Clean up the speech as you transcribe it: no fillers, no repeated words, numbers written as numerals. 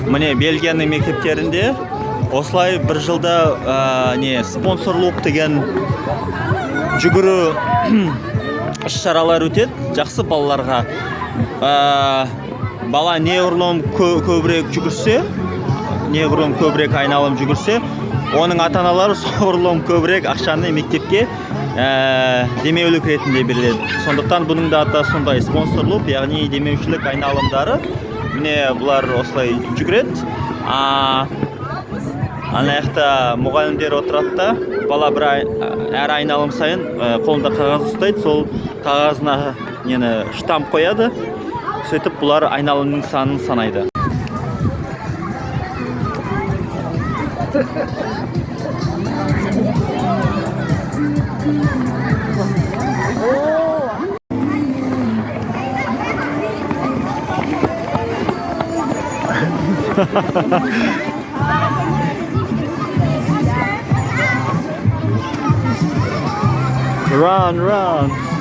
Міне Бельгияның мектептерінде осылай бір жылда спонсорлық деген жүгіру іс-шаралар өтеді. Жақсы балаларға. Бала неғұрлым көбірек жүгірсе, неғұрлым көбірек айналым жүгірсе, оның ата-аналары соғұрлым көбірек ақшаны мектепке демеулік ретінде беріледі. Сондықтан бұның да аты сондай спонсорлық, яғни демеушілік айналымдары. Міне бұлар осылай жүгіреді. Ана жақта мұғалімдер отырады да, бала әр айналым сайын қолында қағаз ұстайды, сол қағазына штамп қояды. Сөйтіп бұлар айналымның санын санайды. Run, run.